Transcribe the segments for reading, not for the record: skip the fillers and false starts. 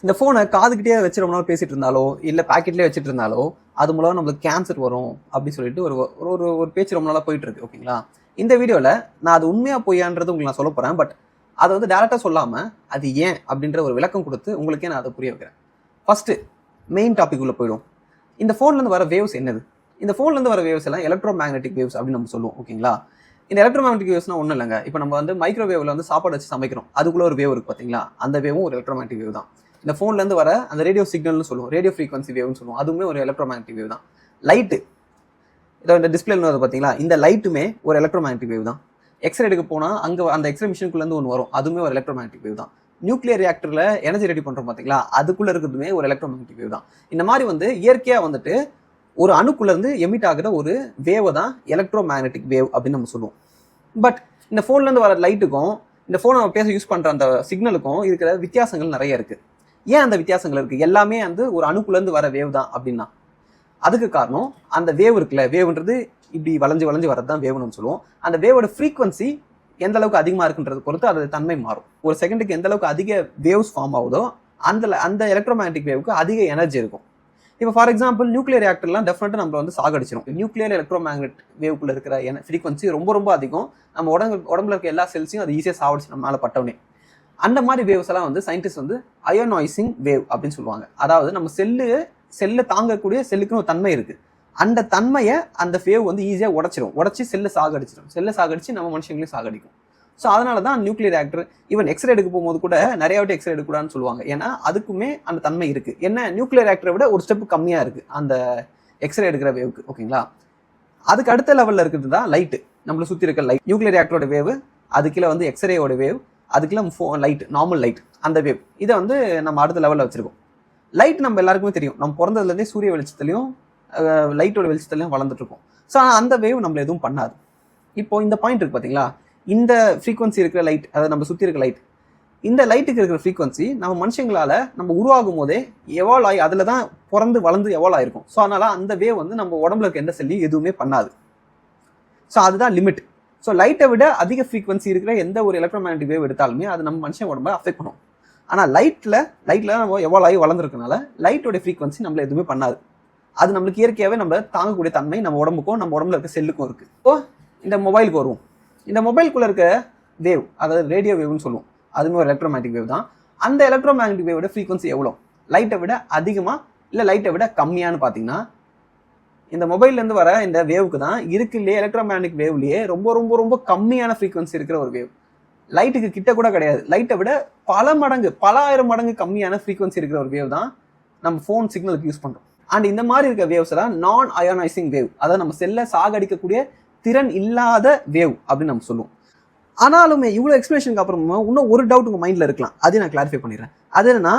இந்த ஃபோனை காதுகிட்டே வச்சு ரொம்ப நாள் பேசிட்டு இருந்தாலோ இல்லை பாக்கெட்லேயே வச்சுட்டு இருந்தாலோ அது மூலம் நம்மளுக்கு கேன்சர் வரும் அப்படின்னு சொல்லிட்டு ஒரு ஒரு ஒரு பேச்சு ரொம்ப நாளாக போயிட்டு இருக்கு. ஓகேங்களா, இந்த வீடியோவில் நான் அது உண்மையாக பொய்யான்றது உங்களுக்கு நான் சொல்ல போகிறேன். பட் அதை வந்து டேரெக்டாக சொல்லாமல் அது ஏன் அப்படின்ற ஒரு விளக்கம் கொடுத்து உங்களுக்கே நான் அதை புரிய வைக்கிறேன். ஃபஸ்ட்டு மெயின் டாபிக் உள்ள போயிடும். இந்த ஃபோன்லேருந்து வர வேவ்ஸ் என்னது? இந்த ஃபோன்லேருந்து வர வேவ்ஸ் எல்லாம் எலக்ட்ரோ மேக்னெட்டிக் வேவ்ஸ் அப்படின்னு நம்ம சொல்லுவோம். ஓகேங்களா, இந்த எலக்ட்ரோ மேக்னெட்டிக் வேவ்ஸ்னா ஒன்றும் இல்லைங்க. இப்போ நம்ம வந்து மைக்ரோவேவில் வந்து சாப்பாடு வச்சு சமைக்கிறோம், அதுக்குள்ளே ஒரு வேவ் இருக்குது பார்த்தீங்களா, அந்த வேவும் ஒரு எலக்ட்ரோ மேக்னெட்டிக் வேவ் தான். இந்த ஃபோன்லேருந்து வர அந்த ரேடியோ சிக்னல்னு சொல்லுவோம், ரேடியோ ஃப்ரீக்வன்சி வேவ்னு சொல்லுவோம், அதுவுமே ஒரு எலக்ட்ரோ மேக்னெட்டிக் வேவ் தான். லைட்டு, இதோ இந்த டிஸ்பிளேல வருது பார்த்தீங்களா, இந்த லைட்டுமே ஒரு எலக்ட்ரோ மேக்னெட்டிக் வேவ் தான். எக்ஸ்ரே எடுக்க போனால் அங்கே அந்த எக்ஸ்ரே மிஷினுக்குள்ளேருந்து ஒன்று வரும், அதுவுமே ஒரு எலக்ட்ரோ மேக்னெட்டிக் வேவ் தான். நியூக்ளியர் ரியாக்டரில் எனர்ஜி ரெடி பண்ணுறோம் பார்த்தீங்களா, அதுக்குள்ளே இருக்கிறதுமே ஒரு எலக்ட்ரோ மேக்னெட்டிக் வேவ் தான். இந்த மாதிரி வந்து இயற்கையாக வந்துட்டு ஒரு அணுக்குள்ளேருந்து எமிட் ஆகிற ஒரு வேவை தான் எலக்ட்ரோ மேக்னெட்டிக் வேவ் அப்படின்னு நம்ம சொல்லுவோம். பட் இந்த ஃபோன்லேருந்து வர லைட்டுக்கும் இந்த ஃபோனை நம்ம பேச யூஸ் பண்ணுற அந்த சிக்னலுக்கும் இருக்கிற வித்தியாசங்கள் நிறைய இருக்குது. ஏன் அந்த வித்தியாசங்கள் இருக்குது? எல்லாமே வந்து ஒரு அணுக்குள்ளேருந்து வர வேவ் தான் அப்படின்னா அதுக்கு காரணம் அந்த வேவ் இருக்குல்ல, வேவ்ன்றது இப்படி வளைஞ்சு வளைஞ்சு வரது தான் வேவ்னு சொல்லுவோம். அந்த வேவோட ஃப்ரீக்வன்சி எந்த அளவுக்கு அதிகமாக இருக்குன்றது பொறுத்து அதோட தன்மை மாறும். ஒரு செகண்டுக்கு எந்த அளவுக்கு அதிக வேவ்ஸ் ஃபார்ம் ஆகுதோ அந்த எலக்ட்ரோ மேக்னெட்டிக் வேவுக்கு அதிக எனர்ஜி இருக்கும். இப்போ ஃபார் எக்ஸாம்பிள் நியூக்ளியர் ரியாக்டர்லாம் டெஃபினட்டாக நம்ம வந்து சாகடிச்சிடும். நியூக்ளியர் எலக்ட்ரோ மேக்னெட் வேவுக்குள்ள இருக்கிற ஃப்ரீக்வன்சி ரொம்ப ரொம்ப அதிகம். நம்ம உடம்புல இருக்க எல்லா செல்ஸையும் அது ஈஸியாக சாவடிச்சு நம்ம மேலே பட்டவனே. அந்த மாதிரி வேவ்ஸ் எல்லாம் வந்து சயின்டிஸ்ட் வந்து அயோனாய்சிங் வேவ் அப்படின்னு சொல்லுவாங்க. அதாவது நம்ம செல்லை தாங்கக்கூடிய செல்லுக்குன்னு ஒரு தன்மை இருக்கு, அந்த தன்மையை அந்த வேவ் வந்து ஈஸியாக உடச்சி செல்லை சாகடிச்சு நம்ம மனுஷங்களையும் சாகடிக்கும். ஸோ அதனால தான் நியூக்ளியர் ரியாக்டர் ஈவன் எக்ஸ்ரே எடுக்க போகும்போது கூட நிறைய வாட்டி எக்ஸ்ரே எடுக்கக்கூடாதுன்னு சொல்லுவாங்க. ஏன்னா அதுக்குமே அந்த தன்மை இருக்கு. என்ன, நியூக்ளியர் ரியாக்டரை விட ஒரு ஸ்டெப் கம்மியாக இருக்கு அந்த எக்ஸ்ரே எடுக்கிற வேவுக்கு. ஓகேங்களா, அதுக்கு அடுத்த லெவலில் இருக்கிறது தான் லைட்டு. நம்மளை சுற்றி இருக்க லைட், நியூக்ளியர் ரியாக்டரோட வேவ், அதுக்குள்ள வந்து எக்ஸ்ரேயோட வேவ், அதுக்குள்ள லைட், நார்மல் லைட், அந்த வேவ். இதை வந்து நம்ம அடுத்த லெவலில் வச்சிருக்கோம். லைட் நம்ம எல்லாருக்குமே தெரியும், நம்ம பிறந்ததுலேருந்தே சூரிய வெளிச்சத்துலையும் லைட்டோட வெளிச்சத்துலையும் வளர்ந்துட்டு இருக்கோம். ஸோ அந்த வேவ் நம்மள எதுவும் பண்ணாது. இப்போ இந்த பாயிண்ட் இருக்கு பார்த்தீங்களா, இந்த ஃப்ரீக்வன்சி இருக்கிற லைட், அதாவது நம்ம சுற்றி இருக்க லைட், இந்த லைட்டுக்கு இருக்கிற ஃப்ரீக்வன்சி நம்ம மனுஷங்களால் நம்ம உருவாகும் போதே எவால்வ் ஆகி அதில் தான் பிறந்து வளர்ந்து எவால்வ் ஆகிருக்கும். ஸோ அதனால் அந்த வேவ் வந்து நம்ம உடம்புல இருக்க எந்த செல்லையும் எதுவுமே பண்ணாது. ஸோ அதுதான் லிமிட். ஸோ லைட்டை விட அதிக ஃப்ரீக்வன்சி இருக்கிற எந்த ஒரு எலக்ட்ரோ மேக்னெட்டிக் வேவ் எடுத்தாலுமே அது நம்ம மனுஷன் உடம்பை அஃபெக்ட் பண்ணும். ஆனால் லைட்டில் நம்ம எவால்வ் ஆகி வளர்ந்துருக்கனால லைட்டோட ஃப்ரீக்வன்சி நம்மளை எதுவுமே பண்ணாது. அது நம்மளுக்கு இயற்கையாகவே நம்ம தாங்கக்கூடிய தன்மை நம்ம உடம்புக்கும் நம்ம உடம்புல இருக்க செல்லுக்கும் இருக்குது. இப்போ இந்த மொபைலுக்கு வருவோம். இந்த மொபைலுக்குள்ள இருக்க வேவ், அதாவது ரேடியோ வேவ்னு சொல்லுவோம், அதுவுமே ஒரு எலக்ட்ரோ மேக்னெட்டிக் வேவ் தான். அந்த எலக்ட்ரோ மேக்னெட்டிக் வேவோட ஃப்ரீக்வன்சி எவ்வளோ? லைட்டை விட அதிகமாக இல்லை லைட்டை விட கம்மியான்னு பார்த்தீங்கன்னா இந்த மொபைல்லேருந்து வர இந்த வேவுக்கு தான் இருக்குல்லையே எலக்ட்ரோ மேக்னெட்டிக் வேவ்லேயே ரொம்ப ரொம்ப ரொம்ப கம்மியான ஃப்ரீக்வன்சி இருக்கிற ஒரு வேவ். லைட்டுக்கு கிட்ட கூட கிடையாது, லைட்டை விட பல ஆயிரம் மடங்கு கம்மியான ஃப்ரீக்வன்சி இருக்கிற ஒரு வேவ் தான் நம்ம ஃபோன் சிக்னலுக்கு யூஸ் பண்ணுறோம். அண்ட் இந்த மாதிரி இருக்க வேவ்ஸ் எல்லாம் நான் அயோனைசிங் வேவ், அதாவது நம்ம செல்லை சாகடிக்கக்கூடிய திறன் இல்லாத வேவ் அப்படின்னு நம்ம சொல்லுவோம். ஆனாலுமே இவ்வளோ எக்ஸ்பிளேஷனுக்கு அப்புறமா இன்னும் ஒரு டவுட் உங்கள் மைண்டில் இருக்கலாம், அதையும் நான் கிளாரிஃபை பண்ணிடுறேன். அது என்னன்னா,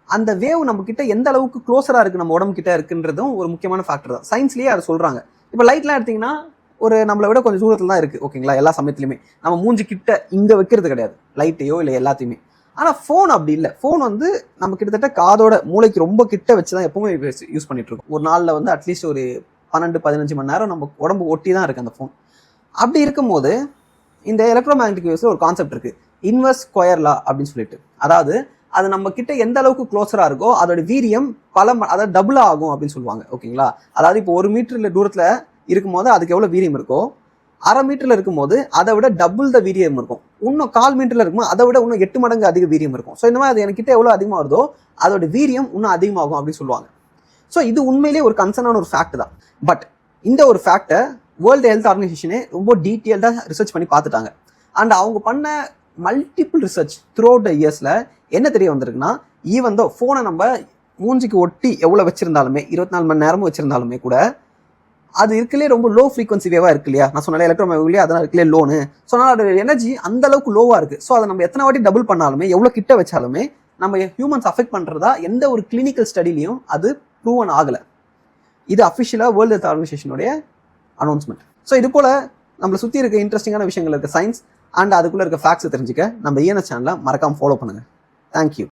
அந்த வேவ் நம்ம கிட்ட எந்த அளவுக்கு க்ளோஸராக இருக்குது நம்ம உடம்பு கிட்ட இருக்குன்றதும் ஒரு முக்கியமான ஃபேக்டர் தான். சயின்ஸ்லேயே அதை சொல்கிறாங்க. இப்போ லைட்லாம் எடுத்திங்கன்னா ஒரு நம்மளை விட கொஞ்சம் தூரத்தில் தான் இருக்குது. ஓகேங்களா, எல்லா சமயத்துலையுமே நம்ம மூஞ்சி கிட்ட இங்கே வைக்கிறது கிடையாது லைட்டையோ இல்லை எல்லாத்தையுமே. ஆனால் ஃபோன் அப்படி இல்லை. ஃபோன் வந்து நம்ம கிட்டத்தட்ட காதோட மூளைக்கு ரொம்ப கிட்ட வச்சு தான் எப்பவுமே யூஸ் பண்ணிட்டு இருக்கோம். ஒரு நாளில் வந்து அட்லீஸ்ட் ஒரு 12-15 மணி நேரம் நம்ம உடம்பு ஒட்டி தான் இருக்குது அந்த ஃபோன். அப்படி இருக்கும்போது இந்த எலக்ட்ரோ மேக்னெட்டிக் வேவ்ஸில் ஒரு கான்செப்ட் இருக்குது, இன்வெர்ஸ் ஸ்கொயர் லா அப்படின்னு சொல்லிட்டு. அதாவது அது நம்ம கிட்ட எந்த அளவுக்கு க்ளோஸராக இருக்கோ அதோட வீரியம் அதாவது டபுள் ஆகும் அப்படின்னு சொல்லுவாங்க. ஓகேங்களா, அதாவது இப்போ 1 மீட்டர் தூரத்தில் இருக்கும்போது அதுக்கு எவ்வளோ வீரியம் இருக்கோ, 1/2 மீட்டரில் இருக்கும்போது அதை விட டபுள் த வீரியம் இருக்கும். இன்னும் 1/4 மீட்டரில் இருக்கும்போது அதை விட இன்னும் 8 மடங்கு அதிக வீரியம் இருக்கும். ஸோ இந்த மாதிரி அது என்கிட்ட எவ்வளோ அதிகமாக வருதோ அதோட வீரியம் இன்னும் அதிகமாகும் அப்படின்னு சொல்லுவாங்க. ஸோ இது உண்மையிலேயே ஒரு கன்சர்னான ஒரு ஃபேக்ட் தான். பட் இந்த ஒரு ஃபேக்டை வேர்ல்டு ஹெல்த் ஆர்கனைசேஷனே ரொம்ப டீட்டெயில்டாக ரிசர்ச் பண்ணி பார்த்துட்டாங்க. அண்ட் அவங்க பண்ண multiple research through out the இயர்ஸில் என்ன தெரிய வந்திருக்குன்னா, ஈவன் தோ ஃபோனை நம்ம மூஞ்சிக்கு ஒட்டி எவ்வளோ வச்சிருந்தாலுமே 24 மணி நேரமும் வச்சிருந்தாலுமே கூட அது இருக்குல்லே ரொம்ப லோ ஃப்ரீக்வன்சி வேவாக இருக்கு இல்லையா, நான் சொன்னாலே எலக்ட்ரோ மேக்னெட்டிக் அதெல்லாம் இருக்குல்லே லோனு. ஸோ அதனால் அதோட எனர்ஜி அந்த அளவுக்கு லோவாக இருக்குது. ஸோ அதை நம்ம எத்தனை வாட்டி டபுள் பண்ணாலுமே எவ்வளோ கிட்ட வச்சாலுமே நம்ம ஹியூமன்ஸ் அஃபெக்ட் பண்ணுறதா எந்த ஒரு கிளினிக்கல் ஸ்டடிலையும் அது ப்ரூவன் ஆகலை. இது அஃபிஷியலாக வேர்ல்டு ஹெல்த் ஆர்கனைசேஷனுடைய அனௌன்ஸ்மெண்ட். ஸோ இது போல் நம்மளை சுற்றி இருக்க இன்ட்ரெஸ்டிங்கான விஷயங்கள் இருக்க சயின்ஸ் அண்ட் அதுக்குள்ளே இருக்க ஃபேக்ட்ஸ் தெரிஞ்சுக்க நம்ம ENS சேனலை மறக்காமல் ஃபாலோ பண்ணுங்கள். தேங்க்யூ.